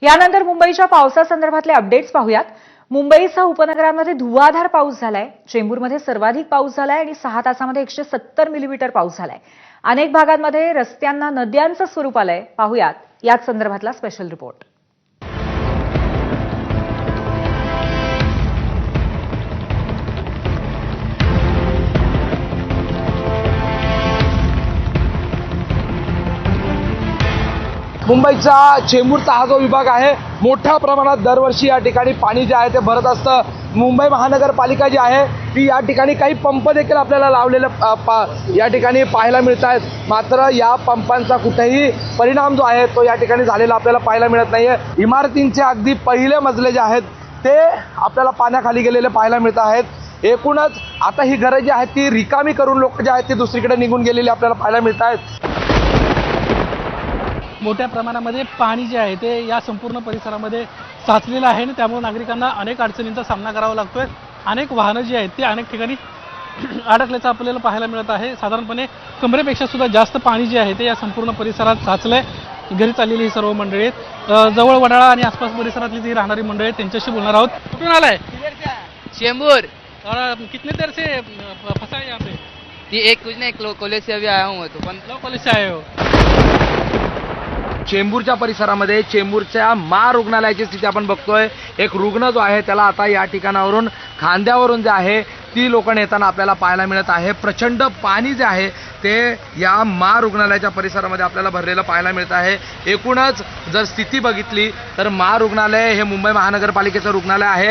यानंतर मुंबईच्या पावसासंदर्भातले अपडेट्स पाहूयात। मुंबईसह उपनगरांमध्ये धुवाधार पाऊस झालाय। चेंबूरमध्ये सर्वाधिक पाऊस झालाय आणि 6 तासांमध्ये 170 मिलीमीटर पाऊस झालाय। अनेक भागांमध्ये रस्त्यांना नद्यांचं स्वरूप आलंय। पाहूयात याच संदर्भातला स्पेशल रिपोर्ट। मुंबईचा चेंबूरचा हा जो विभाग आहे, मोठ्या प्रमाणात दरवर्षी या ठिकाणी पाणी जे आहे ते भरत असतं। मुंबई महानगरपालिका जी आहे ती या ठिकाणी काही पंप देखील आपल्याला लावलेले या ठिकाणी पाहायला मिळत आहेत। मात्र या पंपांचा कुठेही परिणाम जो आहे तो या ठिकाणी झालेला आपल्याला पाहायला मिळत नाहीये। इमारतींचे अगदी पहिले मजले जे आहेत ते आपल्याला पाण्याखाली गेलेले पाहायला मिळत आहेत। एकूणच आता ही घरं जी आहेत ती रिकामी करून लोक जे आहेत ते दुसरीकडे निघून गेलेले आपल्याला पाहायला मिळत आहेत। मोठ्या प्रमाणामध्ये पाणी जे आहे ते या संपूर्ण परिसरामध्ये साचलेलं आहे आणि त्यामुळे नागरिकांना अनेक अडचणींचा सामना करावा लागतोय। अनेक वाहनं जी आहेत ते अनेक ठिकाणी अडकल्याचं आपल्याला पाहायला मिळत आहे। साधारणपणे कमरेपेक्षा सुद्धा जास्त पाणी जे आहे ते या संपूर्ण परिसरात साचलंय। घरी चाललेली ही सर्व मंडळी आहेत। जवळ वडाळा आणि आसपास परिसरातली जी राहणारी मंडळी आहेत त्यांच्याशी बोलणार आहोत। कुठून आलाय? चेंबूर। और कितने देर से फंसा है यहाँ पे? ये एक कुछ नहीं, कॉलेज से अभी आया हूँ तो लॉ कॉलेज से आए हो? चेंबूरच्या परिसरामध्ये चेंबूरच्या रुग्णालयाची स्थिती आपण बघतोय। एक रुग्ण जो आहे त्याला आता या ठिकाणावरून खांद्यावरून जे आहे ती लोक नेताना आपल्याला पाहायला मिळत आहे। प्रचंड पाणी जे आहे ते या रुग्णालयाच्या परिसरामध्ये आपल्याला भरलेलं पाहायला मिळत आहे। एकूणच जर स्थिती बघितली तर रुग्णालय हे मुंबई महानगरपालिकेचं रुग्णालय आहे।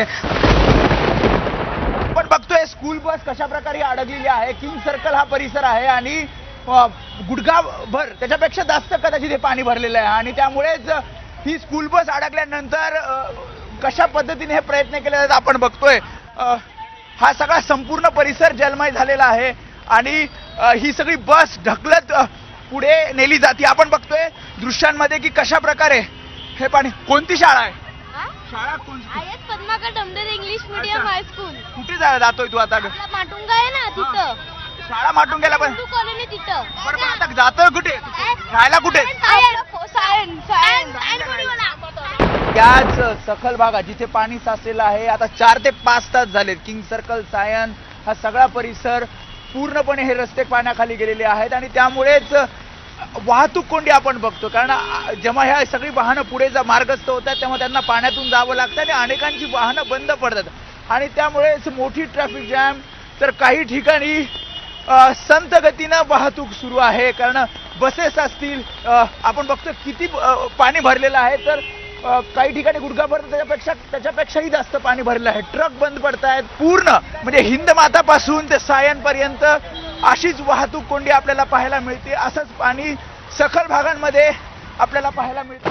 आपण बघतोय स्कूल बस कशा प्रकारे अडकलेली आहे। किंग सर्कल हा परिसर आहे आणि गुडघाभर त्याच्यापेक्षा जास्त कदाचित हे पाणी भरलेलं आहे आणि त्यामुळेच ही स्कूल बस अडकल्यानंतर कशा पद्धतीने हे प्रयत्न केले जातात आपण बघतोय। हा सगळा संपूर्ण परिसर जलमय झालेला आहे आणि ही सगळी बस ढकलत पुढे नेली जाते। आपण बघतोय दृश्यांमध्ये की कशा प्रकारे हे पाणी। कोणती शाळा आहे? शाळा कोणती? आयएस Padmakar Damder English medium high school. कुठे जातोय तू आता? माटुंगा आहे ना तिथं। शाळा माटून गेला पण कॉलनी तिथं। बरं पण आता जातोय कुठे? राहायला कुठे? याच सखल भागात जिथे पाणी साचलेलं आहे आता 4 ते 5 तास झालेत। किंग सर्कल, सायन हा सगळा परिसर पूर्णपणे हे रस्ते पाण्याखाली गेलेले आहेत आणि त्यामुळेच वाहतूक कोंडी आपण बघतो। कारण जेव्हा ह्या सगळी वाहनं पुढे मार्गस्थ होतात तेव्हा त्यांना पाण्यातून जावं लागतं आणि अनेकांची वाहनं बंद पडतात आणि त्यामुळेच मोठी ट्रॅफिक जॅम। तर काही ठिकाणी संत गतीनं वाहतूक सुरू आहे कारण बसेस असतील। आपण बघतो किती पाणी भरलेलं आहे तर काही ठिकाणी गुडघाभर त्याच्यापेक्षाही जास्त पाणी भरलेलं आहे। ट्रक बंद पडतायत पूर्ण, म्हणजे हिंदमातापासून ते सायनपर्यंत अशीच वाहतूक कोंडी आपल्याला पाहायला मिळते। असंच पाणी सखल भागांमध्ये आपल्याला पाहायला मिळतं।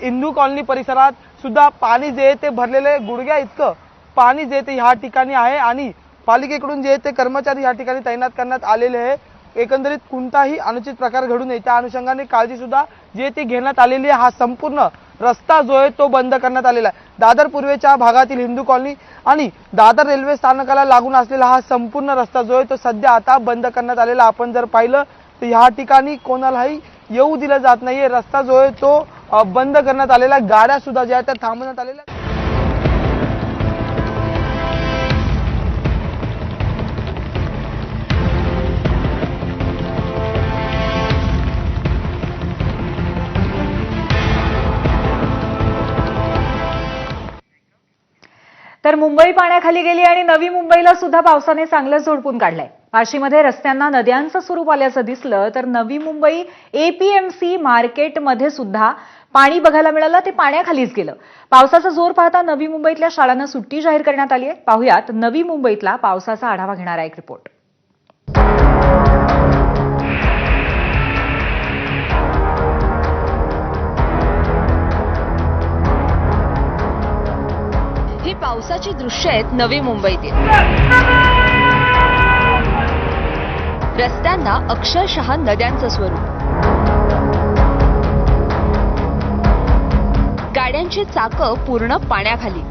हिंदू कॉलनी परिसरात सुद्धा पाणी जे ते भरलेले गुडघ्या इतकं पाणी जे ते ह्या ठिकाणी आहे आणि पालिकेकडून जे ते कर्मचारी या ठिकाणी तैनात करण्यात आलेले आहे। एकंदरीत कोणताही अनुचित प्रकार घडू नये त्या अनुषंगाने काळजी सुद्धा जे ते घेण्यात आलेली आहे। हा संपूर्ण रस्ता जो आहे तो बंद करण्यात आलेला आहे। दादर पूर्वेच्या भागातील हिंदू कॉलनी आणि दादर रेल्वे स्थानकाला लागून असलेला हा संपूर्ण रस्ता जो आहे तो सध्या आता बंद करण्यात आलेला। आपण जर पाहिलं तर ह्या ठिकाणी कोणालाही येऊ दिलं जात नाहीये। रस्ता जो आहे तो बंद करण्यात आलेला, गाड्या सुद्धा ज्या त्या थांबवण्यात आलेल्या। तर मुंबई पाण्याखाली गेली आणि नवी मुंबईला सुद्धा पावसाने चांगलंच झोडपून काढलंय। वाशीमध्ये रस्त्यांना नद्यांचं स्वरूप आल्याचं दिसलं तर नवी मुंबई एपीएमसी मार्केटमध्ये सुद्धा पाणी बघायला मिळालं, ते पाण्याखालीच गेलं। पावसाचा जोर पाहता नवी मुंबईतल्या शाळांना सुट्टी जाहीर करण्यात आली आहे। पाहुयात नवी मुंबईतला पावसाचा आढावा घेणारा एक रिपोर्ट। ही पावसाची दृश्य आहेत नवी मुंबईतील। रस्त्यांना अक्षरशः नद्यांचं स्वरूप। गाड्यांची चाकं पूर्ण पाण्याखाली।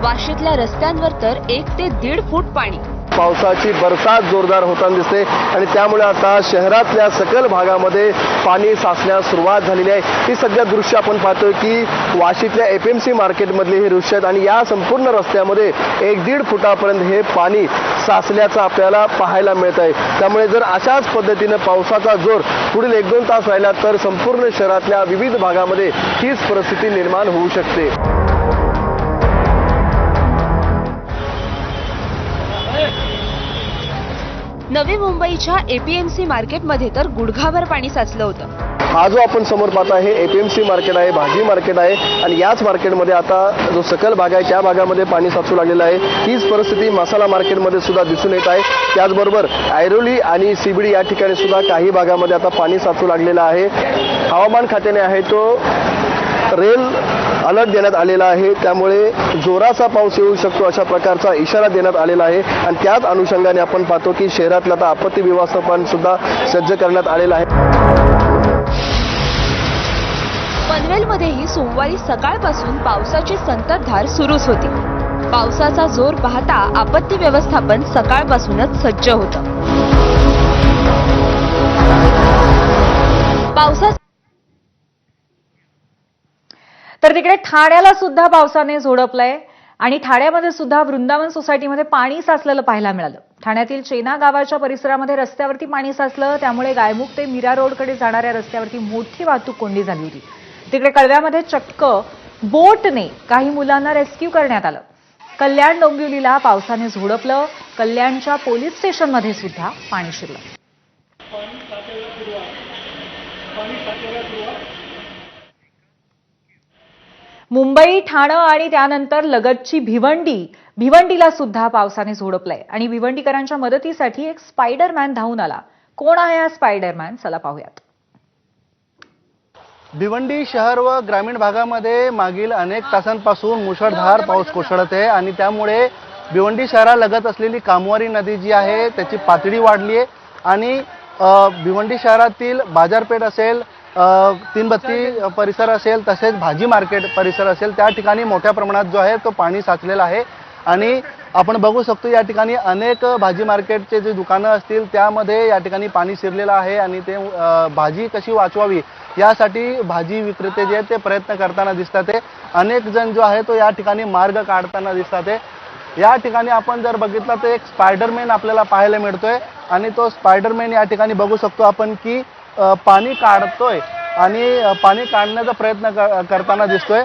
वाशीतल्या रस्त्यांवर तर 1 ते 1.5 फूट पाणी। पावसाची बरसात जोरदार होताना दिसते आणि त्यामुळे आता शहरातल्या सकल भागामध्ये पाणी साचण्यास सुरुवात झालेली आहे. ही सध्या दृश्य आपण पाहतोय की वाशीतल्या APMC मार्केटमधले हे दृश्य आहेत आणि या संपूर्ण रस्त्यामध्ये 1-1.5 फुटापर्यंत हे पाणी साचल्याचं आपल्याला पाहायला मिळत आहे. त्यामुळे जर अशाच पद्धतीनं पावसाचा जोर पुढील 1-2 तास राहिला तर संपूर्ण शहरातल्या विविध भागामध्ये हीच परिस्थिती निर्माण होऊ शकते. नवी मुंबईच्या APMC मार्केटमध्ये तर गुडघाभर पाणी साचलं होतं. हा जो आपण समोर पाहता हे APMC मार्केट आहे, भाजी मार्केट आहे आणि याच मार्केटमध्ये आता जो सकल भाग आहे त्या भागामध्ये पाणी साचू लागलेलं आहे. हीच परिस्थिती मसाला मार्केटमध्ये सुद्धा दिसून येत आहे. त्याचबरोबर ऐरोली आणि CBD या ठिकाणी सुद्धा काही भागामध्ये आता पाणी साचू लागलेलं आहे. हवामान खात्याने आहे तो रेल अलर्ट देण्यात आलेला आहे. त्यामुळे जोराचा पाऊस येऊ शकतो अशा प्रकारचा इशारा देण्यात आलेला आहे आणि त्याच अनुषंगाने आपण पाहतो की शहरातलं आता आपत्ती व्यवस्थापन सुद्धा सज्ज करण्यात आलेलं आहे. पनवेलमध्येही सोमवारी सकाळपासून पावसाची संततधार सुरूच होती. पावसाचा जोर पाहता आपत्ती व्यवस्थापन सकाळपासूनच सज्ज होतं. पावसाचा तर तिकडे ठाण्याला सुद्धा पावसाने झोडपलंय आणि ठाण्यामध्ये सुद्धा वृंदावन सोसायटीमध्ये पाणी साचलेलं पाहायला मिळालं. ठाण्यातील चेना गावाच्या परिसरामध्ये रस्त्यावरती पाणी साचलं. त्यामुळे गायमुख ते मीरा रोडकडे जाणाऱ्या रस्त्यावरती मोठी वाहतूक कोंडी झाली होती. तिकडे कळव्यामध्ये चक्क बोटने काही मुलांना रेस्क्यू करण्यात आलं. कल्याण डोंबिवलीला पावसाने झोडपलं. कल्याणच्या पोलीस स्टेशनमध्ये सुद्धा पाणी शिरलं. मुंबई, ठाणं आणि त्यानंतर लगतची भिवंडीला सुद्धा पावसाने झोडपलंय आणि भिवंडीकरांच्या मदतीसाठी एक स्पायडरमॅन धावून आला. कोण आहे हा स्पायडरमॅन? चला पाहूयात. भिवंडी शहर व ग्रामीण भागामध्ये मागील अनेक तासांपासून मुसळधार पाऊस कोसळत आहे आणि त्यामुळे भिवंडी शहरालगत असलेली कामवारी नदी जी आहे त्याची पातळी वाढली आहे आणि भिवंडी शहरातील बाजारपेठ असेल, तीनबत्ती परिसर असेल, तसेच भाजी मार्केट परिसर असेल, त्या ठिकाणी मोठ्या प्रमाणात जो आहे तो पाणी साचलेला आहे आणि आपण बघू शकतो या ठिकाणी अनेक भाजी मार्केटचे जे दुकानं असतील त्यामध्ये या ठिकाणी पाणी शिरलेलं आहे आणि ते भाजी कशी वाचवावी यासाठी भाजी विक्रेते जे आहेत ते प्रयत्न करताना दिसतात. अनेक जण जो आहे तो या ठिकाणी मार्ग काढताना दिसतात. या ठिकाणी आपण जर बघितलं तर एक स्पायडरमॅन आपल्याला पाहायला मिळतोय आणि तो स्पायडरमॅन या ठिकाणी बघू शकतो आपण की पाणी काढतोय आणि पाणी काढण्याचा प्रयत्न करताना दिसतोय.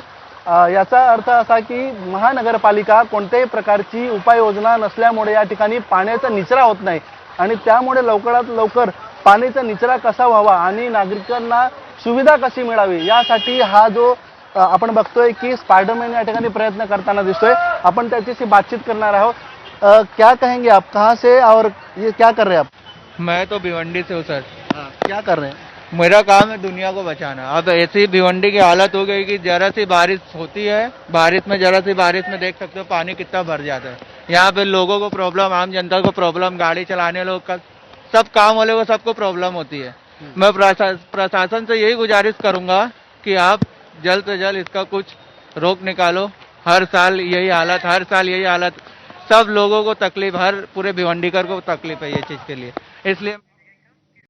याचा अर्थ असा की महानगरपालिका कोणत्याही प्रकारची उपाययोजना नसल्यामुळे या ठिकाणी पाण्याचा निचरा होत नाही आणि त्यामुळे लवकरात लवकर पाण्याचा निचरा कसा व्हावा आणि नागरिकांना सुविधा कशी मिळावी यासाठी हा जो आपण बघतोय की स्पायडरमॅन या ठिकाणी प्रयत्न करताना दिसतोय. आपण त्याच्याशी बातचीत करणार आहोत. क्या कहेंगे आप, कहाँ से और ये क्या कर रहे हैं आप? मैं तो भिवंडी से हूँ सर। क्या कर रहे हैं? मेरा काम है दुनिया को बचाना। अब ऐसी भिवंडी की हालत हो गई कि जरा सी बारिश होती है, जरा सी बारिश में देख सकते हो पानी कितना भर जाता है। यहाँ पे लोगों को प्रॉब्लम, आम जनता को प्रॉब्लम, गाड़ी चलाने लोग का, सब काम वाले को सबको प्रॉब्लम होती है। मैं प्रशासन से यही गुजारिश करूंगा कि आप जल्द से जल्द इसका कुछ रोक निकालो। हर साल यही हालत, सब लोगों को तकलीफ, हर पूरे भिवंडीकर को तकलीफ है ये चीज के लिए, इसलिए